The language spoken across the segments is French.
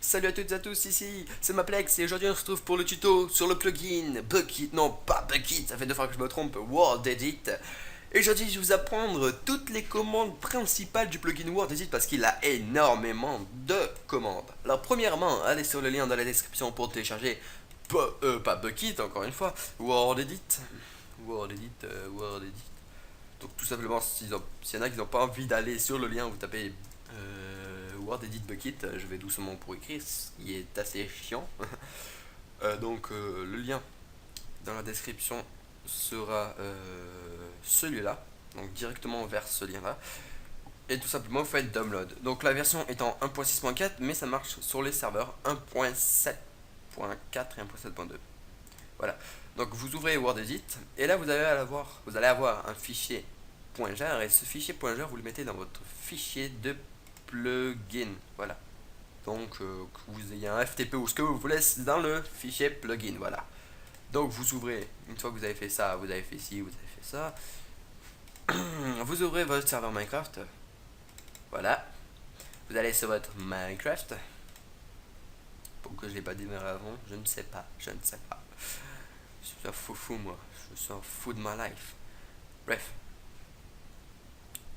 Salut à toutes et à tous, ici c'est Maplex et aujourd'hui on se retrouve pour le tuto sur le plugin Bukkit, non pas Bukkit, ça fait 2 fois que je me trompe, WorldEdit. Et aujourd'hui je vais vous apprendre toutes les commandes principales du plugin WorldEdit parce qu'il a énormément de commandes. Alors premièrement, allez sur le lien dans la description pour télécharger, pas Bukkit encore une fois, WorldEdit. WorldEdit. Donc tout simplement, s'il y en a qui n'ont pas envie d'aller sur le lien, vous tapez WorldEdit Bukkit, je vais doucement pour écrire, ce qui est assez chiant. Le lien dans la description sera celui-là, donc directement vers ce lien-là. Et tout simplement, vous faites download. Donc la version est en 1.6.4, mais ça marche sur les serveurs 1.7.4 et 1.7.2. Voilà. Donc vous ouvrez WorldEdit et là vous allez avoir un fichier .jar et ce fichier .jar vous le mettez dans votre fichier de plugin. Voilà. Donc que vous ayez un FTP ou ce que vous voulez dans le fichier plugin. Voilà. Donc vous ouvrez, une fois que vous avez fait ça, vous avez fait ci, vous avez fait ça. Vous ouvrez votre serveur Minecraft. Voilà. Vous allez sur votre Minecraft. Pourquoi je l'ai pas démarré avant? Je ne sais pas. Je ne sais pas. Je suis un fou moi. Je suis un fou de ma life. Bref.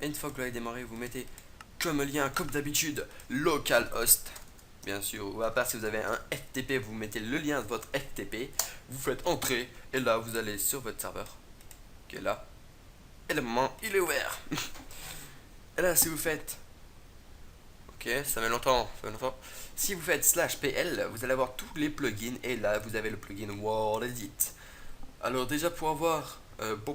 Une fois que vous avez démarré, vous mettez comme lien, comme d'habitude, localhost. Bien sûr, ou à part si vous avez un FTP, vous mettez le lien de votre FTP, vous faites entrer, et là vous allez sur votre serveur, qui est là, et le moment il est ouvert. Et là si vous faites, ok, ça met longtemps, si vous faites /pl, vous allez avoir tous les plugins, et là vous avez le plugin WorldEdit. Alors déjà pour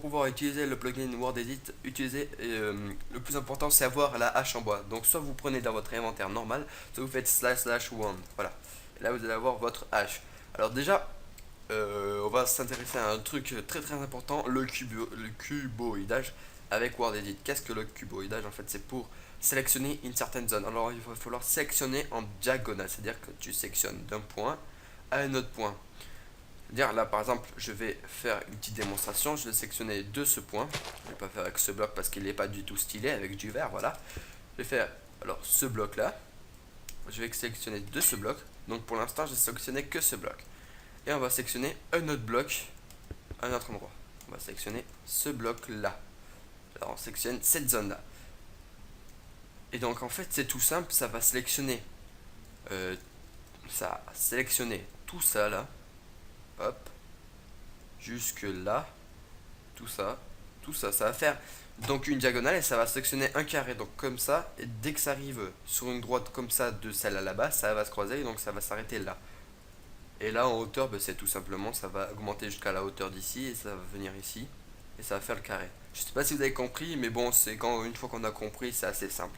pouvoir utiliser le plugin WorldEdit, le plus important c'est avoir la hache en bois. Donc soit vous prenez dans votre inventaire normal, soit vous faites //one. Voilà. Et là vous allez avoir votre hache. Alors déjà, on va s'intéresser à un truc très très important, le cuboïdage avec WorldEdit. Qu'est-ce que le cuboïdage? En fait c'est pour sélectionner une certaine zone. Alors il va falloir sélectionner en diagonale, c'est-à-dire que tu sélectionnes d'un point à un autre point. Dire là par exemple je vais faire une petite démonstration, je vais sélectionner de ce point, je vais pas faire avec ce bloc parce qu'il n'est pas du tout stylé avec du vert, voilà. Je vais faire alors ce bloc là, je vais sélectionner de ce bloc, donc pour l'instant j'ai sélectionné que ce bloc. Et on va sélectionner un autre bloc à un autre endroit, on va sélectionner ce bloc là, alors on sélectionne cette zone là. Et donc en fait c'est tout simple, ça va sélectionner tout ça là, hop, jusque là, tout ça, ça va faire donc une diagonale et ça va sectionner un carré, donc comme ça, et dès que ça arrive sur une droite comme ça de celle à là-bas, ça va se croiser et donc ça va s'arrêter là. Et là en hauteur, c'est tout simplement, ça va augmenter jusqu'à la hauteur d'ici et ça va venir ici et ça va faire le carré. Je sais pas si vous avez compris, mais bon, c'est quand une fois qu'on a compris, c'est assez simple.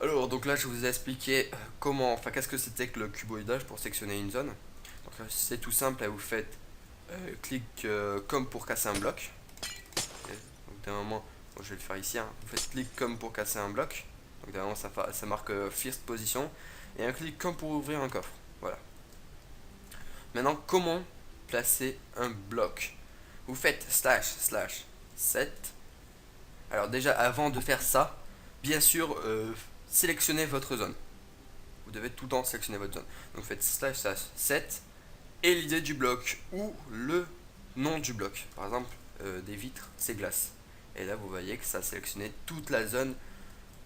Alors donc là je vous ai expliqué comment, enfin qu'est-ce que c'était que le cuboïdage pour sectionner une zone. Donc là c'est tout simple, là vous faites clic comme pour casser un bloc. Okay. Donc d'un moment, bon, je vais le faire ici, hein. Vous faites clic comme pour casser un bloc. Donc d'un moment ça marque first position. Et un clic comme pour ouvrir un coffre. Voilà. Maintenant comment placer un bloc? Vous faites //set. Alors déjà avant de faire ça, bien sûr sélectionnez votre zone. Vous devez tout le temps sélectionner votre zone. Donc vous faites //set et l'idée du bloc ou le nom du bloc. Par exemple, des vitres, c'est glace. Et là, vous voyez que ça a sélectionné toute la zone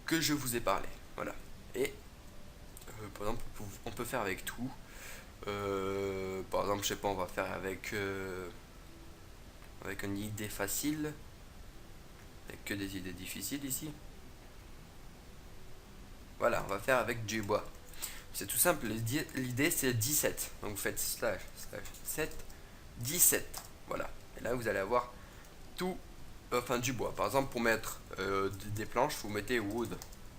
que je vous ai parlé. Voilà. Et par exemple, on peut faire avec tout. Par exemple, je sais pas, on va faire avec une idée facile. Avec que des idées difficiles ici. Voilà, on va faire avec du bois. C'est tout simple, l'idée c'est 17. Donc vous faites //set 17. Voilà. Et là vous allez avoir tout, enfin du bois. Par exemple pour mettre des planches, vous mettez wood.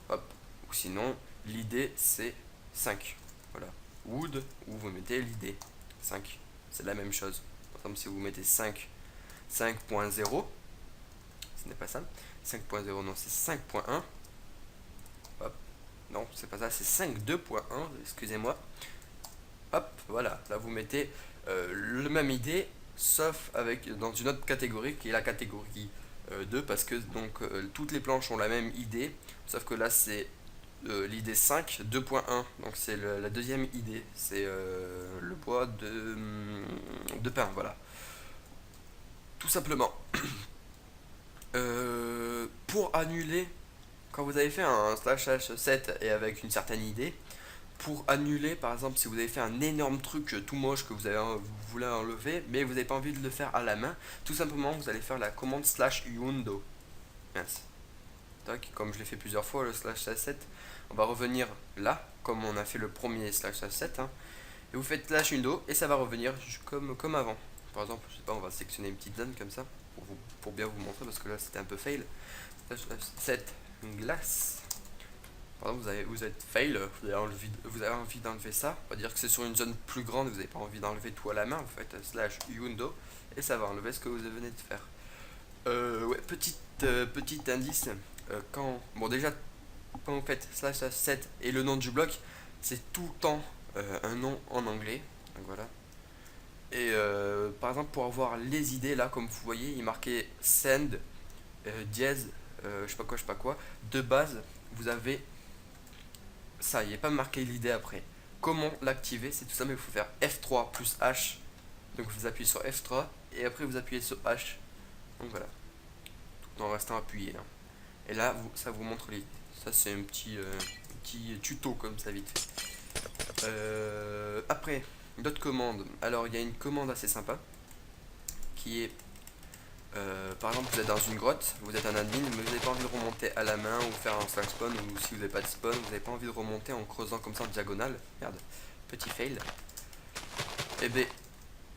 Hop. Ou sinon, l'idée c'est 5. Voilà. Wood, ou vous mettez l'idée 5. C'est la même chose. Par exemple si vous mettez 5.0, ce n'est pas ça. 5.0 non, c'est 5.1. Hop. Non, c'est pas ça, c'est 5.2.1, excusez-moi. Hop, voilà, là vous mettez la même idée, sauf avec dans une autre catégorie qui est la catégorie 2, parce que donc toutes les planches ont la même idée, sauf que là c'est l'idée 5 2.1. Donc c'est la deuxième idée. C'est le bois de pin, voilà. Tout simplement. Pour annuler, quand vous avez fait un slash h7 et avec une certaine idée, pour annuler, par exemple, si vous avez fait un énorme truc tout moche que vous voulez enlever, mais vous n'avez pas envie de le faire à la main, tout simplement, vous allez faire la commande slash undo. Mince. Tac, comme je l'ai fait plusieurs fois, le slash h7, on va revenir là, comme on a fait le premier slash h7, hein, et vous faites slash undo, et ça va revenir comme avant. Par exemple, je sais pas, on va sélectionner une petite zone comme ça, pour bien vous montrer, parce que là c'était un peu fail. Slash h7 glace. Par exemple, vous êtes fail, vous avez envie d'enlever ça. On va dire que c'est sur une zone plus grande, vous n'avez pas envie d'enlever tout à la main. Vous faites slash undo et ça va enlever ce que vous venez de faire. Ouais, petit indice. Bon, déjà, quand vous faites slash 7 et le nom du bloc, c'est tout le temps un nom en anglais. Donc voilà. Et par exemple, pour avoir les idées, là, comme vous voyez, il marquait send, dièse, je sais pas quoi. De base, vous avez ça, il n'est pas marqué l'idée après. Comment l'activer? C'est tout ça, mais il faut faire F3 plus H. Donc vous appuyez sur F3 et après vous appuyez sur H. Donc voilà, tout en restant appuyé là. Et là, ça vous montre l'idée. Ça, c'est un petit tuto comme ça, vite fait. Après, d'autres commandes. Alors, il y a une commande assez sympa qui est par exemple, vous êtes dans une grotte, vous êtes un admin, mais vous n'avez pas envie de remonter à la main ou faire un slash spawn, ou si vous n'avez pas de spawn, vous n'avez pas envie de remonter en creusant comme ça en diagonale. Merde, petit fail. Et bien,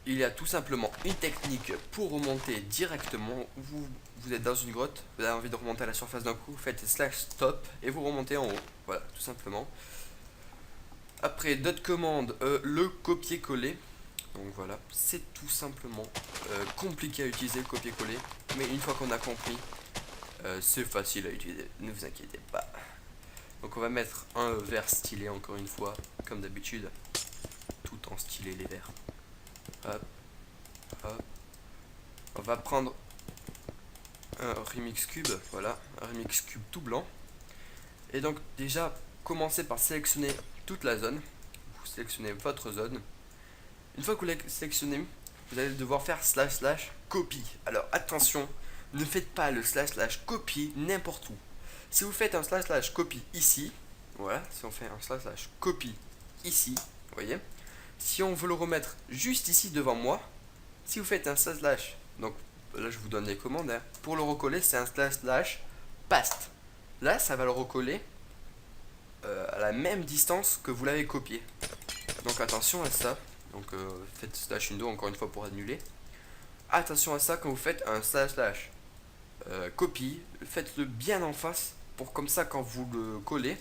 il y a tout simplement une technique pour remonter directement. Vous êtes dans une grotte, vous avez envie de remonter à la surface d'un coup, vous faites slash stop et vous remontez en haut. Voilà, tout simplement. Après, d'autres commandes, le copier-coller. Donc voilà, c'est tout simplement compliqué à utiliser le copier-coller, mais une fois qu'on a compris, c'est facile à utiliser, ne vous inquiétez pas. Donc on va mettre un verre stylé encore une fois, comme d'habitude, tout en stylé les verres. Hop, hop. On va prendre un remix cube, voilà, un remix cube tout blanc. Et donc déjà, commencez par sélectionner toute la zone. Vous sélectionnez votre zone. Une fois que vous l'avez sélectionné, vous allez devoir faire slash slash copy. Alors attention, ne faites pas le slash slash copy n'importe où. Si vous faites un slash slash copy ici, voilà, si on fait un slash slash copy ici, vous voyez, si on veut le remettre juste ici devant moi, si vous faites un slash slash, donc là je vous donne les commandes, hein, pour le recoller c'est un slash slash paste. Là ça va le recoller à la même distance que vous l'avez copié. Donc attention à ça. Donc faites slash undo encore une fois pour annuler. Attention à ça quand vous faites un slash slash copie, faites-le bien en face pour comme ça quand vous le collez,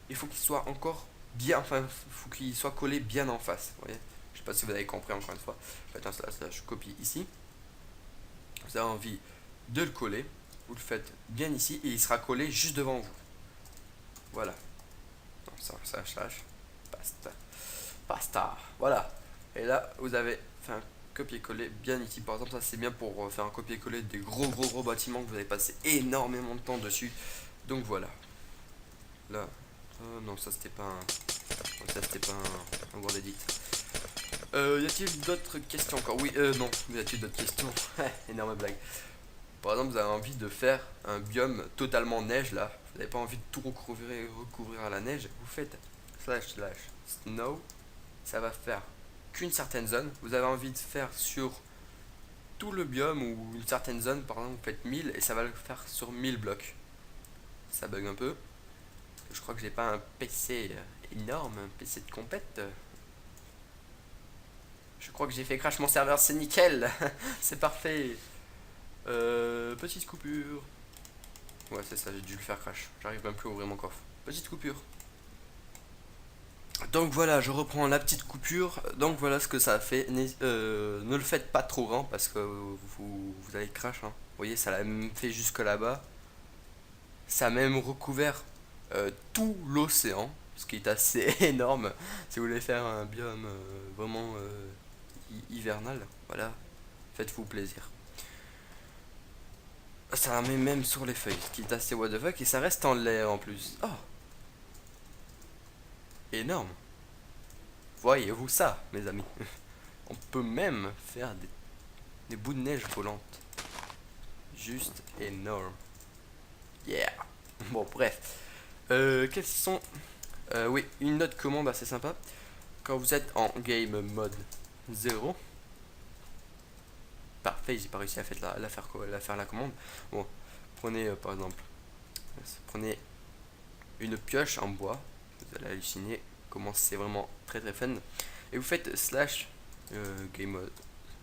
il faut qu'il soit encore bien, enfin il faut qu'il soit collé bien en face. Vous voyez, je sais pas si vous avez compris encore une fois. Faites un slash slash copie ici. Vous avez envie de le coller, vous le faites bien ici et il sera collé juste devant vous. Voilà. Donc ça slash slash pasta. Pasta. Voilà. Et là, vous avez fait un copier-coller bien ici. Par exemple, ça c'est bien pour faire un copier-coller des gros bâtiments que vous avez passé énormément de temps dessus. Donc voilà. Là, non, ça c'était pas un Word Edit. Y a-t-il d'autres questions encore? Oui, non. Y a-t-il d'autres questions? Énorme blague. Par exemple, vous avez envie de faire un biome totalement neige là. Vous n'avez pas envie de tout recouvrir à la neige. Vous faites slash slash snow. Ça va faire qu'une certaine zone. Vous avez envie de faire sur tout le biome ou une certaine zone, par exemple, vous faites 1000 et ça va le faire sur 1000 blocs. Ça bug un peu. Je crois que j'ai pas un PC énorme, un PC de compète. Je crois que j'ai fait crash mon serveur, c'est nickel. C'est parfait. Petite coupure. Ouais, c'est ça, j'ai dû le faire crash. J'arrive même plus à ouvrir mon coffre. Petite coupure. Donc voilà, je reprends la petite coupure. Donc voilà ce que ça a fait. Ne le faites pas trop grand parce que vous allez crash. Hein. Vous voyez, ça l'a même fait jusque là-bas. Ça a même recouvert tout l'océan, ce qui est assez énorme. Si vous voulez faire un biome vraiment hivernal, voilà, faites-vous plaisir. Ça la met même sur les feuilles, ce qui est assez what the fuck, et ça reste en l'air en plus. Oh, énorme. Voyez-vous ça, mes amis? On peut même faire des bouts de neige volantes. Juste énorme. Yeah. Bon, bref. Quels sont... oui, une autre commande assez sympa. Quand vous êtes en game mode 0. Parfait, j'ai pas réussi à faire la commande. Bon, prenez par exemple... Prenez une pioche en bois. Vous allez halluciner comment c'est vraiment très très fun. Et vous faites slash game mode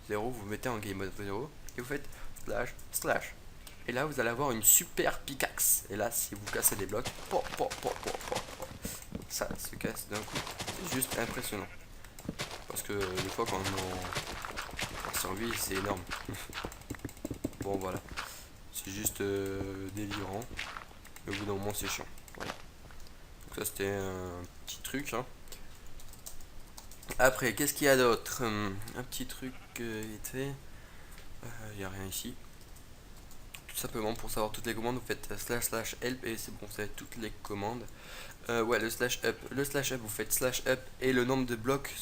0. Vous mettez en game mode 0. Et vous faites slash slash. Et là, vous allez avoir une super pickaxe. Et là, si vous cassez des blocs, ça se casse d'un coup. C'est juste impressionnant. Parce que des fois, quand on en survie, c'est énorme. Bon, voilà. C'est juste délirant. Mais au bout d'un moment, c'est chiant. Voilà. Donc, ça, c'était un petit truc. Hein. Après, qu'est-ce qu'il y a d'autre? Un petit truc vite fait. Il n'y a rien ici. Tout simplement pour savoir toutes les commandes, vous faites slash slash help et c'est bon, vous avez toutes les commandes. Ouais, le slash up. Le slash up, vous faites slash up et le nombre de blocs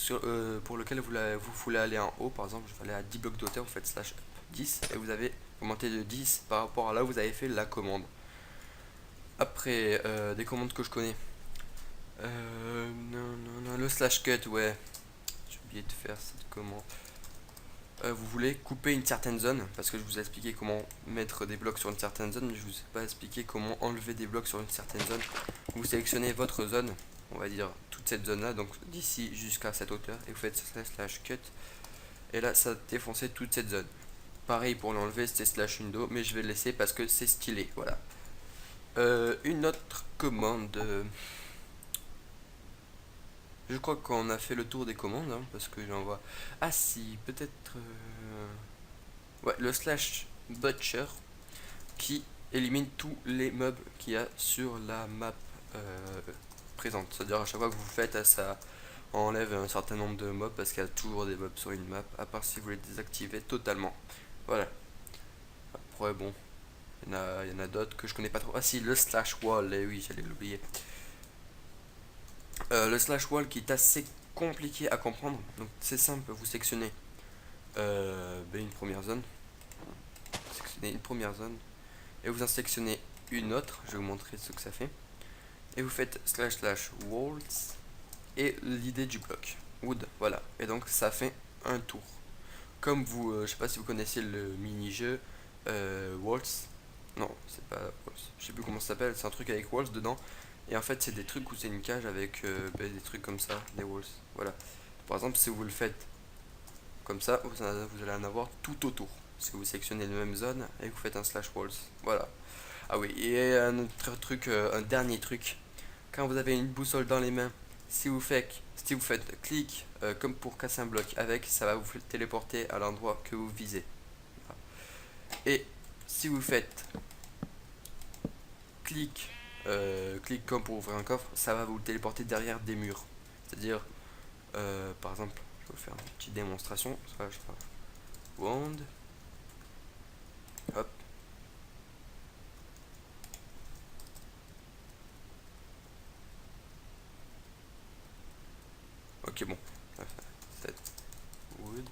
pour lequel vous voulez aller en haut. Par exemple, je vais aller à 10 blocs de hauteur, vous faites slash up 10 et vous avez augmenté de 10 par rapport à là où vous avez fait la commande. Après, des commandes que je connais. Non, le slash cut, ouais. J'ai oublié de faire cette commande. Vous voulez couper une certaine zone, parce que je vous ai expliqué comment mettre des blocs sur une certaine zone, mais je vous ai pas expliqué comment enlever des blocs sur une certaine zone. Vous sélectionnez votre zone, on va dire toute cette zone là, donc d'ici jusqu'à cette hauteur, et vous faites slash cut, et là ça défonçait toute cette zone. Pareil pour l'enlever, c'était slash window, mais je vais le laisser parce que c'est stylé, voilà. Une autre commande... Je crois qu'on a fait le tour des commandes, hein, parce que j'en vois... Ah si, peut-être... Ouais, le slash butcher qui élimine tous les mobs qu'il y a sur la map présente. C'est-à-dire à chaque fois que vous faites, ça enlève un certain nombre de mobs parce qu'il y a toujours des mobs sur une map, à part si vous les désactivez totalement. Voilà. Après, bon, il y en a d'autres que je connais pas trop. Ah si, le slash wall, eh oui, j'allais l'oublier. Le slash wall qui est assez compliqué à comprendre. Donc c'est simple, vous sectionnez une première zone. Sélectionnez une première zone. Et vous en sélectionnez une autre. Je vais vous montrer ce que ça fait. Et vous faites slash slash walls. Et l'idée du bloc. Wood, voilà. Et donc ça fait un tour. Comme vous, je sais pas si vous connaissez le mini-jeu Walls. Non, c'est pas Walls. Je sais plus comment ça s'appelle. C'est un truc avec Walls dedans. Et en fait, c'est des trucs où c'est une cage avec des trucs comme ça, des walls. Voilà. Par exemple, si vous le faites comme ça, vous allez en avoir tout autour. Si vous sélectionnez la même zone et que vous faites un slash walls. Voilà. Ah oui, et un autre truc, un dernier truc. Quand vous avez une boussole dans les mains, si vous faites clic comme pour casser un bloc avec, ça va vous téléporter à l'endroit que vous visez. Voilà. Et si vous faites clic comme pour ouvrir un coffre, ça va vous téléporter derrière des murs. C'est-à-dire, par exemple, je vais vous faire une petite démonstration. Wand. Hop. Ok, bon. Wood.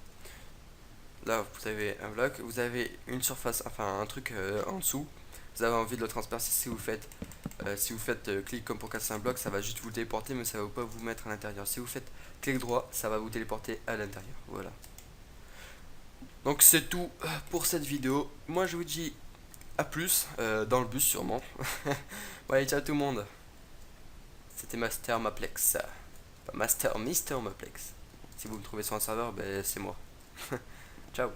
Là, vous avez un bloc, vous avez une surface, enfin un truc en dessous. Vous avez envie de le transpercer. Si vous faites clic comme pour casser un bloc, ça va juste vous téléporter, mais ça va pas vous mettre à l'intérieur. Si vous faites clic droit, ça va vous téléporter à l'intérieur. Voilà. Donc c'est tout pour cette vidéo. Moi je vous dis à plus, dans le bus sûrement. Ouais, ciao tout le monde. C'était Master Maplex. Pas Master, Mister Maplex. Si vous me trouvez sur un serveur, ben c'est moi. Ciao.